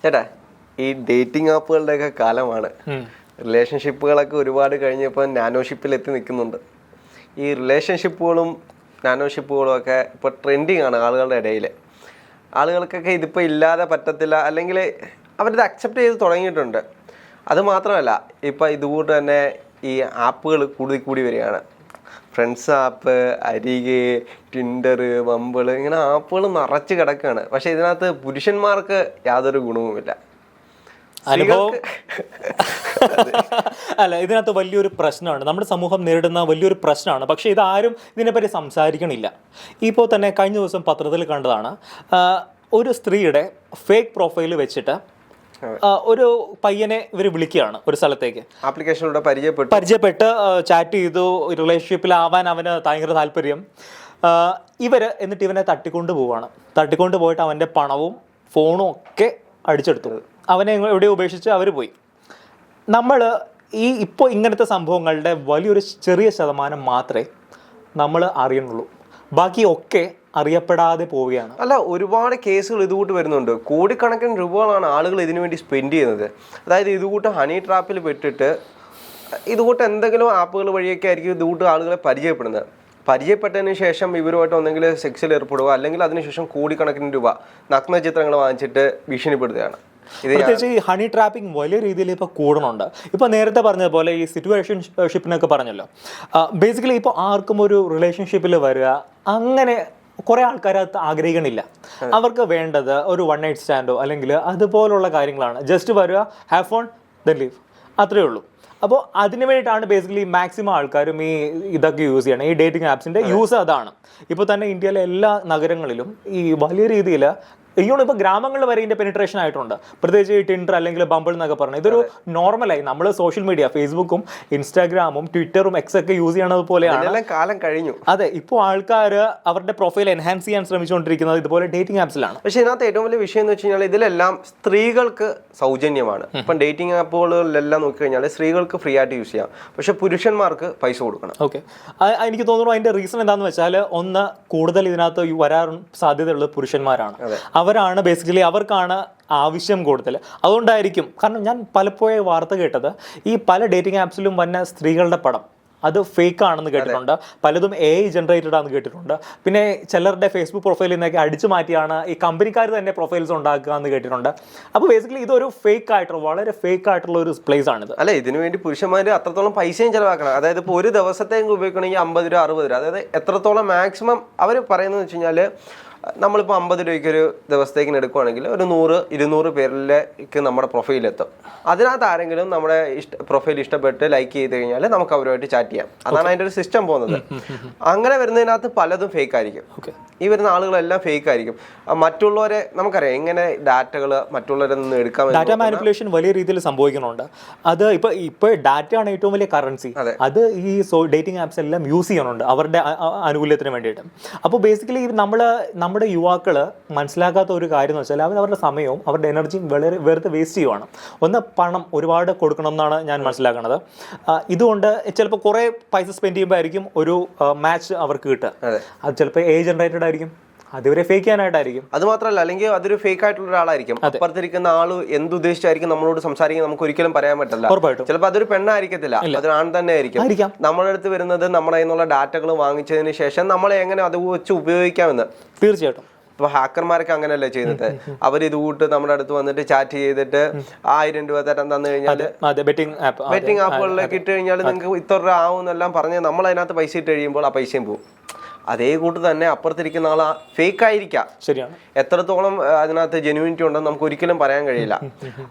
ചേട്ടാ, ഈ ഡേറ്റിംഗ് ആപ്പുകളുടെയൊക്കെ കാലമാണ്. റിലേഷൻഷിപ്പുകളൊക്കെ ഒരുപാട് കഴിഞ്ഞപ്പോൾ നാനോഷിപ്പിൽ എത്തി നിൽക്കുന്നുണ്ട്. ഈ റിലേഷൻഷിപ്പുകളും നാനോഷിപ്പുകളും ഒക്കെ ഇപ്പോൾ ട്രെൻഡിങ് ആണ് ആളുകളുടെ ഇടയിൽ. ആളുകൾക്കൊക്കെ ഇതിപ്പോൾ ഇല്ലാതെ പറ്റത്തില്ല, അല്ലെങ്കിൽ അവരിത് അക്സെപ്റ്റ് ചെയ്ത് തുടങ്ങിയിട്ടുണ്ട്. അത് മാത്രമല്ല, ഇപ്പം ഇതുകൂട്ട് തന്നെ ഈ ആപ്പുകൾ കൂടി വരികയാണ്. ഫ്രണ്ട്സ് ആപ്പ്, അരികെ, ടിൻഡർ, ബമ്പിൾ, ഇങ്ങനെ ആപ്പുകൾ നിറച്ച് കിടക്കുകയാണ്. പക്ഷെ ഇതിനകത്ത് പുരുഷന്മാർക്ക് യാതൊരു ഗുണവുമില്ല. അനുഭവം അല്ല, ഇതിനകത്ത് വലിയൊരു പ്രശ്നമാണ്, നമ്മുടെ സമൂഹം നേരിടുന്ന വലിയൊരു പ്രശ്നമാണ്. പക്ഷെ ഇതാരും ഇതിനെപ്പറ്റി സംസാരിക്കണില്ല. ഇപ്പോൾ തന്നെ കഴിഞ്ഞ ദിവസം പത്രത്തിൽ കണ്ടതാണ്, ഒരു സ്ത്രീയുടെ ഫേക്ക് പ്രൊഫൈൽ വെച്ചിട്ട് ഒരു പയ്യനെ ഇവർ വിളിക്കുകയാണ് ഒരു സ്ഥലത്തേക്ക്. ആപ്ലിക്കേഷനിലൂടെ പരിചയപ്പെട്ട് ചാറ്റ് ചെയ്തു, റിലേഷൻഷിപ്പിലാവാൻ അവന് ഭയങ്കര താല്പര്യം. എന്നിട്ട് ഇവനെ തട്ടിക്കൊണ്ട് പോയിട്ട് അവൻ്റെ പണവും ഫോണും ഒക്കെ അടിച്ചെടുത്തു. അവനെ എവിടെ ഉപേക്ഷിച്ച് അവർ പോയി. നമ്മൾ ഇപ്പോൾ ഇങ്ങനത്തെ സംഭവങ്ങളുടെ വലിയൊരു ചെറിയ ശതമാനം മാത്രമേ നമ്മൾ അറിയുന്നുള്ളൂ. ബാക്കിയൊക്കെ അറിയപ്പെടാതെ പോവുകയാണ്. അല്ല, ഒരുപാട് കേസുകൾ ഇതുകൂട്ട് വരുന്നുണ്ട്. കോടിക്കണക്കിന് രൂപകളാണ് ആളുകൾ ഇതിനു വേണ്ടി സ്പെൻഡ് ചെയ്യുന്നത്. അതായത് ഇതുകൂട്ട് ഹണി ട്രാപ്പിൽ പെട്ടിട്ട് ഇതുകൂട്ട് എന്തെങ്കിലും ആപ്പുകൾ വഴിയൊക്കെ ആയിരിക്കും ഇതുകൂട്ട് ആളുകളെ പരിചയപ്പെട്ടതിന് ശേഷം ഇവരുമായിട്ട് ഒന്നെങ്കിൽ സെക്സിൽ ഏർപ്പെടുക, അല്ലെങ്കിൽ അതിനുശേഷം കോടിക്കണക്കിന് രൂപ നഗ്ന ചിത്രങ്ങൾ വാങ്ങിച്ചിട്ട് ഭീഷണിപ്പെടുത്തുകയാണ്. പ്രത്യേകിച്ച് ഈ ഹണി ട്രാപ്പിംഗ് വലിയ രീതിയിൽ ഇപ്പോൾ കൂടുന്നുണ്ട്. ഇപ്പോൾ നേരത്തെ പറഞ്ഞതുപോലെ ഈ സിറ്റുവേഷൻഷിപ്പിനൊക്കെ പറഞ്ഞല്ലോ, ബേസിക്കലി ഇപ്പോൾ ആർക്കും ഒരു റിലേഷൻഷിപ്പിൽ വരിക അങ്ങനെ കുറേ ആൾക്കാർ അത് ആഗ്രഹിക്കണില്ല. അവർക്ക് വേണ്ടത് ഒരു വൺ നൈറ്റ് സ്റ്റാൻഡോ അല്ലെങ്കിൽ അതുപോലുള്ള കാര്യങ്ങളാണ്. ജസ്റ്റ് വരിക, ഹാവ് ഫോൺ, ദെൻ ലീവ്, അത്രയേ ഉള്ളൂ. അപ്പോൾ അതിന് വേണ്ടിയിട്ടാണ് ബേസിക്കലി മാക്സിമം ആൾക്കാരും ഇതൊക്കെ യൂസ് ചെയ്യണം. ഈ ഡേറ്റിംഗ് ആപ്സിൻ്റെ യൂസ് അതാണ്. ഇപ്പോൾ തന്നെ ഇന്ത്യയിലെ എല്ലാ നഗരങ്ങളിലും ഈ വലിയ രീതിയിൽ ഇപ്പോൾ ഗ്രാമങ്ങളിൽ വരെ ഇതിൻ്റെ പെനിട്രേഷൻ ആയിട്ടുണ്ട്. പ്രത്യേകിച്ച് ഈ ടിൻഡർ അല്ലെങ്കിൽ ബമ്പിൾ എന്നൊക്കെ പറഞ്ഞാൽ ഇതൊരു നോർമലായി. നമ്മൾ സോഷ്യൽ മീഡിയ, ഫേസ്ബുക്കും ഇൻസ്റ്റാഗ്രാമും ട്വിറ്ററും എക്സ് ഒക്കെ യൂസ് ചെയ്യണത് പോലെയാണ് കാലം കഴിഞ്ഞു. അതെ, ഇപ്പോൾ ആൾക്കാർ അവരുടെ പ്രൊഫൈൽ എൻഹാൻസ് ചെയ്യാൻ ശ്രമിച്ചുകൊണ്ടിരിക്കുന്നത് ഇതുപോലെ ഡേറ്റിംഗ് ആപ്സിലാണ്. പക്ഷേ ഇതിനകത്ത് ഏറ്റവും വലിയ വിഷയം എന്ന് വെച്ച് കഴിഞ്ഞാൽ ഇതിലെല്ലാം സ്ത്രീകൾക്ക് സൗജന്യമാണ്. ഇപ്പം ഡേറ്റിംഗ് ആപ്പുകളിലെല്ലാം നോക്കിക്കഴിഞ്ഞാൽ സ്ത്രീകൾക്ക് ഫ്രീ ആയിട്ട് യൂസ് ചെയ്യാം, പക്ഷെ പുരുഷന്മാർക്ക് പൈസ കൊടുക്കണം. ഓക്കെ, എനിക്ക് തോന്നുന്നു അതിൻ്റെ റീസൺ എന്താണെന്ന് വെച്ചാൽ, ഒന്ന്, കൂടുതൽ ഇതിനകത്ത് വരാൻ സാധ്യതയുള്ളത് പുരുഷന്മാരാണ്. അവരാണ് ബേസിക്കലി, അവർക്കാണ് ആവശ്യം കൂടുതൽ. അതുകൊണ്ടായിരിക്കും. കാരണം ഞാൻ പലപ്പോഴും വാർത്ത കേട്ടത്, ഈ പല ഡേറ്റിംഗ് ആപ്സിലും വന്ന സ്ത്രീകളുടെ പടം അത് ഫേക്ക് ആണെന്ന് കേട്ടിട്ടുണ്ട്. പലതും AI ജനറേറ്റഡ് ആണെന്ന് കേട്ടിട്ടുണ്ട്. പിന്നെ ചിലരുടെ ഫേസ്ബുക്ക് പ്രൊഫൈലിൽ നിന്നൊക്കെ അടിച്ചു മാറ്റിയാണ് ഈ കമ്പനിക്കാർ തന്നെ പ്രൊഫൈൽസ് ഉണ്ടാക്കുക എന്ന് കേട്ടിട്ടുണ്ട്. അപ്പോൾ ബേസിക്കലി ഇതൊരു ഫേക്ക് ആയിട്ടുള്ള, വളരെ ഫേക്ക് ആയിട്ടുള്ള ഒരു പ്ലേസ് ആണിത്. അല്ല, ഇതിനു വേണ്ടി പുരുഷന്മാർ അത്രത്തോളം പൈസയും ചിലവാക്കണം. അതായത് ഇപ്പോൾ ഒരു ദിവസത്തേക്ക് ഉപയോഗിക്കണമെങ്കിൽ 50 രൂപ, 60 രൂപ, അതായത് എത്രത്തോളം മാക്സിമം അവർ പറയുന്നത് വെച്ച് കഴിഞ്ഞാൽ, നമ്മളിപ്പോൾ 50 രൂപയ്ക്ക് ഒരു ദിവസത്തേക്കിന് എടുക്കുകയാണെങ്കിൽ ഒരു 100-200 പേരിലേക്ക് നമ്മുടെ പ്രൊഫൈലെത്തും. അതിനകത്ത് ആരെങ്കിലും നമ്മുടെ പ്രൊഫൈൽ ഇഷ്ടപ്പെട്ട് ലൈക്ക് ചെയ്ത് കഴിഞ്ഞാൽ നമുക്ക് അവരുമായിട്ട് ചാറ്റ് ചെയ്യാം. അതാണ് അതിൻ്റെ ഒരു സിസ്റ്റം പോകുന്നത്. അങ്ങനെ വരുന്നതിനകത്ത് പലതും ഫേക്ക് ആയിരിക്കും. ഈ വരുന്ന ആളുകളെല്ലാം ഫേക്ക് ആയിരിക്കും. മറ്റുള്ളവരെ നമുക്കറിയാം എങ്ങനെ ഡാറ്റകൾ മറ്റുള്ളവരിൽ നിന്ന് എടുക്കാൻ. ഡാറ്റ മാനിപ്പുലേഷൻ വലിയ രീതിയിൽ സംഭവിക്കുന്നുണ്ട്. അത് ഇപ്പോൾ ഡാറ്റയാണ് ഏറ്റവും വലിയ കറൻസി. അത് ഈ ഡേറ്റിംഗ് ആപ്സ് എല്ലാം യൂസ് ചെയ്യുന്നുണ്ട് അവരുടെ ആനുകൂല്യത്തിന് വേണ്ടിയിട്ട്. അപ്പോൾ ബേസിക്കലി നമ്മുടെ യുവാക്കൾ മനസ്സിലാക്കാത്ത ഒരു കാര്യം എന്ന് വെച്ചാൽ, അവരുടെ സമയവും അവരുടെ എനർജിയും വെറുതെ വേസ്റ്റ് ചെയ്യുവാണ്. ഒന്ന്, പണം ഒരുപാട് കൊടുക്കണം എന്നാണ് ഞാൻ മനസ്സിലാക്കുന്നത്. ഇതുകൊണ്ട് ചിലപ്പോൾ കുറേ പൈസ സ്പെൻഡ് ചെയ്യുമ്പോൾ ആയിരിക്കും ഒരു മാച്ച് അവർക്ക് കിട്ടുക. അത് ചിലപ്പോൾ AI ജനറേറ്റഡ് ആയിരിക്കും, അതുവരെ ഫേക്ക് ചെയ്യാനായിട്ടായിരിക്കും. അത് മാത്രമല്ല, അല്ലെങ്കിൽ അതൊരു ഫേക്ക് ആയിട്ടുള്ള ഒരാളായിരിക്കും. അപ്പുറത്തിരിക്കുന്ന ആള് എന്തുദ്ദേശിച്ചായിരിക്കും നമ്മളോട് സംസാരിക്കാൻ നമുക്ക് ഒരിക്കലും പറയാൻ പറ്റില്ല. ചിലപ്പോൾ അതൊരു പെണ്ണായിരിക്കത്തില്ല, അതൊരു ആൺ തന്നെ ആയിരിക്കും. നമ്മുടെ അടുത്ത് വരുന്നത് നമ്മുടെ കയ്യിൽ ഡാറ്റകൾ വാങ്ങിച്ചതിന് ശേഷം നമ്മളെ എങ്ങനെ അത് വെച്ച് ഉപയോഗിക്കാമെന്ന്. തീർച്ചയായിട്ടും. ഇപ്പൊ ഹാക്കർമാരൊക്കെ അങ്ങനെയല്ലേ ചെയ്യുന്നത്. അവരിത് കൂട്ട് നമ്മുടെ അടുത്ത് വന്നിട്ട് ചാറ്റ് ചെയ്തിട്ട് 1000 രൂപ തരാൻ തന്നു കഴിഞ്ഞാൽ ബെറ്റിംഗ് ആപ്പുകളിലേക്ക് ഇട്ട് കഴിഞ്ഞാൽ നിങ്ങൾക്ക് ഇത്ര രൂപ ആവും എന്നെല്ലാം പറഞ്ഞ് നമ്മൾ അതിനകത്ത് പൈസ ഇട്ട് കഴിയുമ്പോൾ ആ പൈസയും പോകും. അതേ കൂട്ട് തന്നെ അപ്പുറത്തിരിക്കുന്ന ആൾ ഫേക്ക് ആയിരിക്കാം. ശരിയാണ്. എത്രത്തോളം അതിനകത്ത് ജെന്യൂനിറ്റി ഉണ്ടെന്ന് നമുക്ക് ഒരിക്കലും പറയാൻ കഴിയില്ല.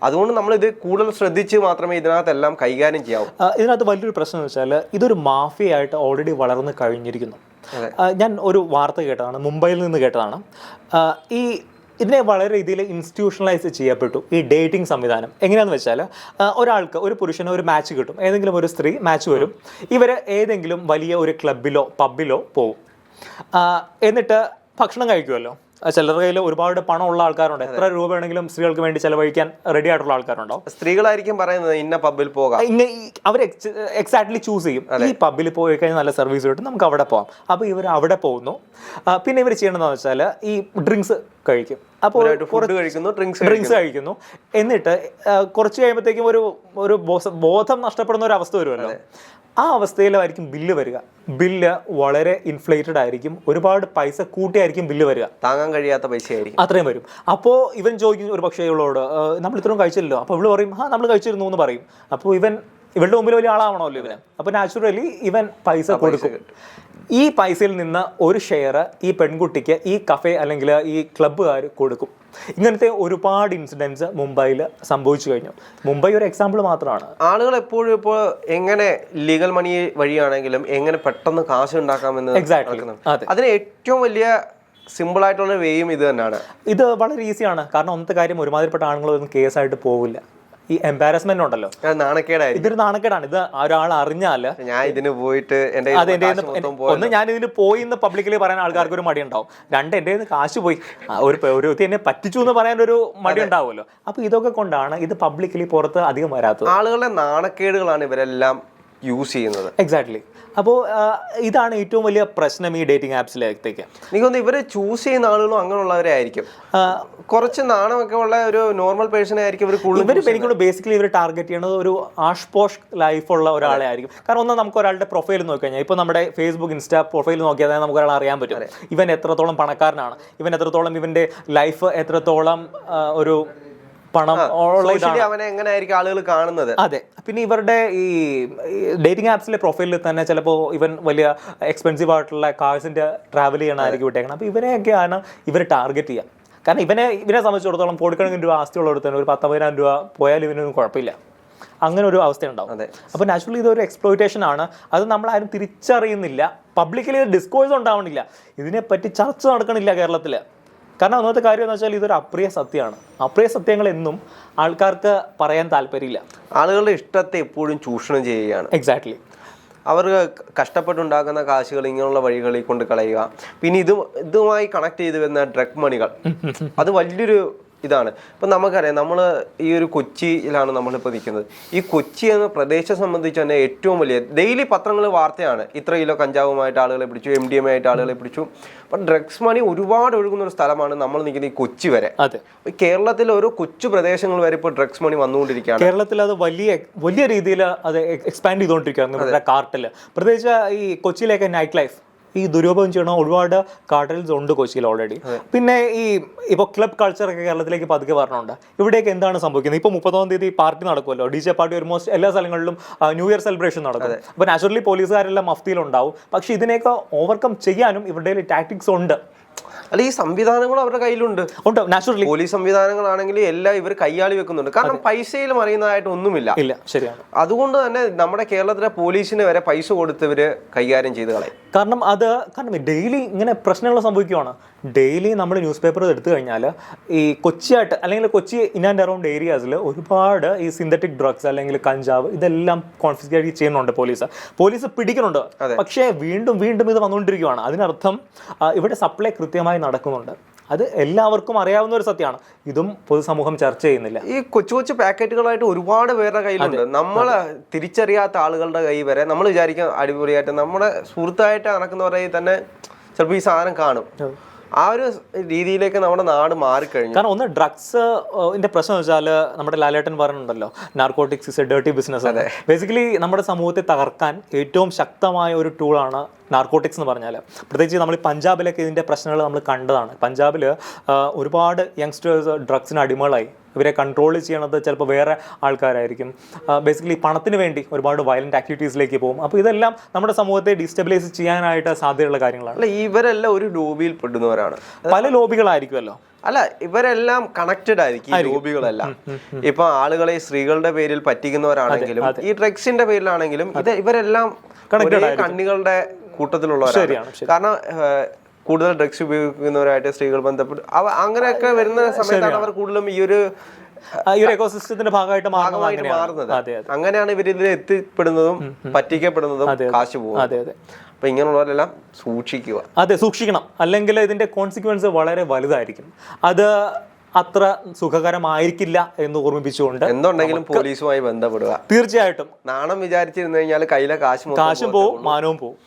അതുകൊണ്ട് നമ്മൾ ഇത് കൂടുതൽ ശ്രദ്ധിച്ച് മാത്രമേ ഇതിനകത്തെല്ലാം കൈകാര്യം ചെയ്യാവൂ. ഇതിനകത്ത് വലിയൊരു പ്രശ്നം എന്ന് വെച്ചാൽ, ഇതൊരു മാഫിയായിട്ട് ഓൾറെഡി വളർന്നു കഴിഞ്ഞിരിക്കുന്നു. ഞാൻ ഒരു വാർത്ത കേട്ടതാണ്, മുംബൈയിൽ നിന്ന് കേട്ടതാണ്. ഇതിനെ വളരെ രീതിയിൽ ഇൻസ്റ്റിറ്റ്യൂഷണലൈസ് ചെയ്യപ്പെട്ടു ഈ ഡേറ്റിംഗ് സംവിധാനം. എങ്ങനെയാണെന്ന് വെച്ചാൽ, ഒരു പുരുഷന് ഒരു മാച്ച് കിട്ടും, ഏതെങ്കിലും ഒരു സ്ത്രീ മാച്ച് വരും, ഇവർ ഏതെങ്കിലും വലിയ ഒരു ക്ലബിലോ പബ്ബിലോ പോകും. എന്നിട്ട് ഭക്ഷണം കഴിക്കുമല്ലോ. ചിലരുടെ കയ്യിൽ ഒരുപാട് പണമുള്ള ആൾക്കാരുണ്ട്. എത്ര രൂപ വേണമെങ്കിലും സ്ത്രീകൾക്ക് വേണ്ടി ചെലവഴിക്കാൻ റെഡി ആയിട്ടുള്ള ആൾക്കാരുണ്ടോ. സ്ത്രീകളായിരിക്കും പറയുന്നത് ഇന്ന പബ്ബിൽ പോകാം. അവർ എക്സാക്ട്ലി ചൂസ് ചെയ്യും. ഈ പബ്ബിൽ പോയി കഴിഞ്ഞാൽ നല്ല സർവീസ് കിട്ടും, നമുക്ക് അവിടെ പോകാം. അപ്പോൾ ഇവർ അവിടെ പോകുന്നു. പിന്നെ ഇവർ ചെയ്യണമെന്ന് വെച്ചാൽ ഈ ഡ്രിങ്ക്സ് കഴിക്കും. അപ്പോൾ ഫുഡ് കഴിക്കുന്നു, ഡ്രിങ്ക്സ് കഴിക്കുന്നു. എന്നിട്ട് കുറച്ച് കഴിയുമ്പോഴത്തേക്കും ഒരു ബോധം നഷ്ടപ്പെടുന്ന ഒരു അവസ്ഥ വരുമല്ലോ. ആ അവസ്ഥയിലായിരിക്കും ബില്ല് വരിക. ബില്ല് വളരെ ഇൻഫ്ലേറ്റഡ് ആയിരിക്കും, ഒരുപാട് പൈസ കൂട്ടിയായിരിക്കും ബില്ല് വരിക, താങ്ങാൻ കഴിയാത്ത പൈസയായിരിക്കും, അത്രയും വരും. അപ്പോൾ ഇവൻ ചോദിക്കും ഒരു പക്ഷേ ഇവളോട്, നമ്മൾ ഇത്രയും കഴിച്ചില്ലല്ലോ. അപ്പോൾ ഇവള് പറയും നമ്മൾ കഴിച്ചിരുന്നു എന്ന് പറയും. അപ്പോൾ ഇവളുടെ മുമ്പിൽ വലിയ ആളാവണമല്ലോ ഇവന്. അപ്പോൾ നാച്ചുറലി ഇവൻ പൈസ കൊടുക്കും. ഈ പൈസയിൽ നിന്ന് ഒരു ഷെയർ ഈ പെൺകുട്ടിക്ക് ഈ കഫേ അല്ലെങ്കിൽ ഈ ക്ലബ്ബുകാർ കൊടുക്കും. ഇങ്ങനത്തെ ഒരുപാട് ഇൻസിഡൻസ് മുംബൈയിൽ സംഭവിച്ചു കഴിഞ്ഞു. മുംബൈ ഒരു എക്സാമ്പിൾ മാത്രമാണ്. ആളുകൾ എപ്പോഴും ഇപ്പോൾ എങ്ങനെ ലീഗൽ മണി വഴിയാണെങ്കിലും എങ്ങനെ പെട്ടെന്ന് കാശ് ഉണ്ടാക്കാമെന്ന്. അതിന് ഏറ്റവും വലിയ സിമ്പിൾ ആയിട്ടുള്ള വേയും ഇത് തന്നെയാണ്. ഇത് വളരെ ഈസിയാണ്. കാരണം ഒന്നത്തെ കാര്യം, ഒരുമാതിരിപ്പെട്ട ആണുങ്ങളൊന്നും കേസായിട്ട് പോവില്ല. ഈ എംബാരസ്മെന്റ് ഉണ്ടല്ലോ, നാണക്കേടായി, ഇതൊരു നാണക്കേടാണ്. ഇത് ഒരാൾ അറിഞ്ഞാല് ഞാൻ ഇതിന് പോയിട്ട് ഒന്ന് ഞാൻ ഇതിന് പോയി എന്ന് പബ്ലിക്കലി പറയാൻ ആൾക്കാർക്ക് ഒരു മടി ഉണ്ടാവും. രണ്ട് എൻ്റെ കാശ് പോയി, ഒരു എന്നെ പറ്റിച്ചു എന്ന് പറയാൻ ഒരു മടി ഉണ്ടാവുമല്ലോ. അപ്പൊ ഇതൊക്കെ കൊണ്ടാണ് ഇത് പബ്ലിക്കലി പുറത്ത് അധികം വരാത്തത്. ആളുകളുടെ നാണക്കേടുകളാണ് ഇവരെല്ലാം യൂസ് ചെയ്യുന്നത്. എക്സാക്ട്ലി. അപ്പോൾ ഇതാണ് ഏറ്റവും വലിയ പ്രശ്നം ഈ ഡേറ്റിംഗ് ആപ്സിലേക്ക്. എനിക്ക് തോന്നുന്നു ഇവര് ചൂസ് ചെയ്യുന്ന ആളുകളും അങ്ങനെയുള്ളവരെ ആയിരിക്കും. കുറച്ച് നാണമൊക്കെ ഉള്ള ഒരു നോർമൽ പേഴ്സണെ ആയിരിക്കും ഇവർ കൂടുതൽ. എനിക്കൊണ്ട് ബേസിക്കലി ഇവർ ടാർഗറ്റ് ചെയ്യുന്നത് ഒരു ആഷ് പോഷ് ലൈഫുള്ള ഒരാളെ ആയിരിക്കും. കാരണം ഒന്ന് നമുക്ക് ഒരാളുടെ പ്രൊഫൈൽ നോക്കി കഴിഞ്ഞാൽ, ഇപ്പോൾ നമ്മുടെ ഫേസ്ബുക്ക്, ഇൻസ്റ്റാ പ്രൊഫൈൽ നോക്കിയാൽ നമുക്ക് ഒരാൾ അറിയാൻ പറ്റും ഇവൻ എത്രത്തോളം പണക്കാരനാണ്, ഇവൻ എത്രത്തോളം ഇവന്റെ ലൈഫ് എത്രത്തോളം ഒരു പണം അവനെ എങ്ങനെയായിരിക്കും ആളുകൾ കാണുന്നത്. അതെ. പിന്നെ ഇവരുടെ ഈ ഡേറ്റിംഗ് ആപ്സിലെ പ്രൊഫൈലിൽ തന്നെ ചിലപ്പോൾ ഇവൻ വലിയ എക്സ്പെൻസീവ് ആയിട്ടുള്ള കാഴ്സിന്റെ ട്രാവൽ ചെയ്യണമായിരിക്കും വിട്ടേക്കണം. അപ്പോൾ ഇവരെയൊക്കെയാണ് ഇവർ ടാർഗറ്റ് ചെയ്യുക. കാരണം ഇവനെ സംബന്ധിച്ചിടത്തോളം കോടിക്കണക്കിന് രൂപ ആസ്തിയുള്ളവർക്ക് തന്നെ ഒരു 10,000 രൂപ പോയാലും ഇവനൊന്നും കുഴപ്പമില്ല. അങ്ങനെ ഒരു അവസ്ഥയുണ്ടാവും. അപ്പോൾ നാച്ചുറലി ഇതൊരു എക്സ്പ്ലോയിറ്റേഷൻ ആണ്. അത് നമ്മളാരും തിരിച്ചറിയുന്നില്ല. പബ്ലിക്കലി ഡിസ്കോഴ്സ് ഉണ്ടാവണില്ല, ഇതിനെപ്പറ്റി ചർച്ച നടക്കണില്ല കേരളത്തിൽ. കാരണം ഒന്നാമത്തെ കാര്യം എന്ന് വെച്ചാൽ ഇതൊരു അപ്രിയ സത്യമാണ്. അപ്രിയ സത്യങ്ങൾ എന്നും ആൾക്കാർക്ക് പറയാൻ താല്പര്യമില്ല. ആളുകളുടെ ഇഷ്ടത്തെ എപ്പോഴും ചൂഷണം ചെയ്യുകയാണ്. എക്സാക്ട്ലി. അവർ കഷ്ടപ്പെട്ടുണ്ടാക്കുന്ന കാശുകൾ ഇങ്ങനെയുള്ള വഴികളിൽ കൊണ്ട് കളയുക. പിന്നെ ഇതുമായി കണക്ട് ചെയ്ത് വരുന്ന ഡ്രഗ് മണികൾ, അത് വലിയൊരു ഇതാണ്. ഇപ്പം നമുക്കറിയാം, നമ്മൾ ഈ ഒരു കൊച്ചിയിലാണ് നമ്മളിപ്പോൾ നിൽക്കുന്നത്. ഈ കൊച്ചി എന്ന പ്രദേശത്തെ സംബന്ധിച്ച് തന്നെ ഏറ്റവും വലിയ ഡെയിലി പത്രങ്ങൾ വാർത്തയാണ്, ഇത്ര കിലോ കഞ്ചാവുമായിട്ട് ആളുകളെ പിടിച്ചു, MDMA ആയിട്ട് ആളുകളെ പിടിച്ചു. അപ്പം ഡ്രഗ്സ് മണി ഒരുപാട് ഒഴുകുന്ന ഒരു സ്ഥലമാണ് നമ്മൾ നിൽക്കുന്ന ഈ കൊച്ചി വരെ. അതെ. കേരളത്തിൽ ഓരോ കൊച്ചു പ്രദേശങ്ങൾ വരെ ഇപ്പോൾ ഡ്രഗ്സ് മണി വന്നുകൊണ്ടിരിക്കുകയാണ്. കേരളത്തിൽ അത് വലിയ രീതിയിൽ അത് എക്സ്പാൻഡ് ചെയ്തുകൊണ്ടിരിക്കുകയാണ്. കാർട്ടൽ, പ്രത്യേകിച്ച് ഈ കൊച്ചിയിലേക്ക് നൈറ്റ് ലൈഫ് ഈ ദുരുപയോഗം ചെയ്യണ ഒരുപാട് കാർട്ടൽസ് ഉണ്ട് കൊച്ചിയിൽ ഓൾറെഡി. പിന്നെ ഇപ്പോൾ ക്ലബ് കൾച്ചറൊക്കെ കേരളത്തിലേക്ക് പതുക്കെ വരണുണ്ട്. ഇവിടേക്ക് എന്താണ് സംഭവിക്കുന്നത്? ഇപ്പോൾ 30-ാം തീയതി പാർട്ടി നടക്കുമല്ലോ, DJ പാർട്ടി. ഓൾമോസ്റ്റ് എല്ലാ സ്ഥലങ്ങളിലും ന്യൂ ഇയർ സെലിബ്രേഷൻ നടക്കും. അപ്പോൾ നാച്ചുറലി പോലീസുകാരെല്ലാം മഫ്തിയിലുണ്ടാവും. പക്ഷെ ഇതിനെയൊക്കെ ഓവർകം ചെയ്യാനും ഇവരുടെ ടാക്ടിക്സ് ഉണ്ട്. അല്ല, ഈ സംവിധാനങ്ങളും അവരുടെ കയ്യിലുണ്ട്. നാച്ചുറലി പോലീസ് സംവിധാനങ്ങളാണെങ്കിൽ എല്ലാം ഇവർ കൈയാളി വെക്കുന്നുണ്ട്. കാരണം പൈസയിലും അറിയുന്നതായിട്ട് ഒന്നുമില്ല. ശരിയാണ്. അതുകൊണ്ട് തന്നെ നമ്മുടെ കേരളത്തിലെ പോലീസിന് വരെ പൈസ കൊടുത്തവര് കൈകാര്യം ചെയ്ത് കളയും. കാരണം ഡെയിലി ഇങ്ങനെ പ്രശ്നങ്ങൾ സംഭവിക്കുവാണ്. ഡെയിലി നമ്മൾ ന്യൂസ് പേപ്പർ എടുത്തു കഴിഞ്ഞാൽ ഈ കൊച്ചിയായിട്ട് അല്ലെങ്കിൽ കൊച്ചി ഇൻ ആൻഡ് അറൗണ്ട് ഏരിയാസിൽ ഒരുപാട് ഈ സിന്തറ്റിക് ഡ്രഗ്സ് അല്ലെങ്കിൽ കഞ്ചാവ് ഇതെല്ലാം കോൺഫിസ്കേറ്റ് ചെയ്യുന്നുണ്ട്. പോലീസ് പിടിക്കുന്നുണ്ട്. പക്ഷേ വീണ്ടും ഇത് വന്നുകൊണ്ടിരിക്കുകയാണ്. അതിനർത്ഥം ഇവിടെ സപ്ലൈ കൃത്യമായി നടക്കുന്നുണ്ട്. അത് എല്ലാവർക്കും അറിയാവുന്ന ഒരു സത്യമാണ്. ഇതും പൊതുസമൂഹം ചർച്ച ചെയ്യുന്നില്ല. ഈ കൊച്ചു പാക്കറ്റുകളായിട്ട് ഒരുപാട് പേരുടെ കയ്യിലുണ്ട്. നമ്മൾ തിരിച്ചറിയാത്ത ആളുകളുടെ കൈ വരെ നമ്മൾ വിചാരിക്കാൻ അടിപൊളിയായിട്ട് നമ്മുടെ സുഹൃത്തായിട്ട് നടക്കുന്നവരുടെ തന്നെ ചിലപ്പോൾ ഈ സാധനം കാണും. ആ ഒരു രീതിയിലേക്ക് നമ്മുടെ നാട് മാറിക്കഴിഞ്ഞു. കാരണം ഒന്ന് ഡ്രഗ്സിന്റെ പ്രശ്നം വെച്ചാൽ നമ്മുടെ ലാലേട്ടൻ പറയുന്നുണ്ടല്ലോ, narcotics is A dirty business. Basically നമ്മുടെ സമൂഹത്തെ തകർക്കാൻ ഏറ്റവും ശക്തമായ ഒരു ടൂളാണ് നാർക്കോട്ടിക്സ് എന്ന് പറഞ്ഞാൽ. പ്രത്യേകിച്ച് നമ്മൾ പഞ്ചാബിലൊക്കെ ഇതിൻ്റെ പ്രശ്നങ്ങൾ നമ്മൾ കണ്ടതാണ്. പഞ്ചാബിൽ ഒരുപാട് യങ്സ്റ്റേഴ്സ് ഡ്രഗ്സിന് അടിമകളായി. ഇവരെ കൺട്രോൾ ചെയ്യണത് ചിലപ്പോൾ വേറെ ആൾക്കാരായിരിക്കും. ബേസിക്കലി പണത്തിന് വേണ്ടി ഒരുപാട് വയലന്റ് ആക്ടിവിറ്റീസിലേക്ക് പോകും. അപ്പോൾ ഇതെല്ലാം നമ്മുടെ സമൂഹത്തെ ഡിസ്റ്റബിലൈസ് ചെയ്യാനായിട്ട് സാധ്യതയുള്ള കാര്യങ്ങളാണ്. അല്ല, ഇവരെല്ലാം ഒരു ലോബിയിൽ പെടുന്നവരാണ്. പല ലോബികളായിരിക്കുമല്ലോ. അല്ല, ഇവരെല്ലാം കണക്റ്റഡ് ആയിരിക്കും ഈ ലോബികളെല്ലാം. ഇപ്പൊ ആളുകളെ സ്ത്രീകളുടെ പേരിൽ പറ്റിക്കുന്നവരാണെങ്കിലും ഈ ഡ്രഗ്സിന്റെ പേരിലാണെങ്കിലും ഇവരെല്ലാം കണ്ണികളുടെ കൂട്ടത്തിലുള്ളവരാണ്. കാരണം കൂടുതൽ ഡ്രഗ്സ് ഉപയോഗിക്കുന്നവരായിട്ട് സ്ത്രീകൾ ബന്ധപ്പെട്ട് അങ്ങനെയൊക്കെ വരുന്ന സമയത്താണ് അവർ കൂടുതലും ഈ ഒരു എക്കോസിസ്റ്റത്തിന്റെ ഭാഗമായിട്ട് മാറുന്നത്. അങ്ങനെയാണ് ഇവരിതിൽ എത്തിപ്പെടുന്നതും പറ്റിക്കപ്പെടുന്നതും കാശ് പോകുന്നത്. അപ്പൊ ഇങ്ങനെയുള്ളവരെല്ലാം സൂക്ഷിക്കുക. അതെ, സൂക്ഷിക്കണം. അല്ലെങ്കിൽ ഇതിന്റെ കോൺസിക്വൻസ് വളരെ വലുതായിരിക്കും. അത് അത്ര സുഖകരമായിരിക്കില്ല എന്ന് ഓർമ്മിപ്പിച്ചുകൊണ്ട് എന്തുണ്ടെങ്കിലും പോലീസുമായി ബന്ധപ്പെടുക. തീർച്ചയായിട്ടും. നാണം വിചാരിച്ചിരുന്നു കഴിഞ്ഞാൽ കയ്യിലെ കാശും പോവും, മാനവും പോവും.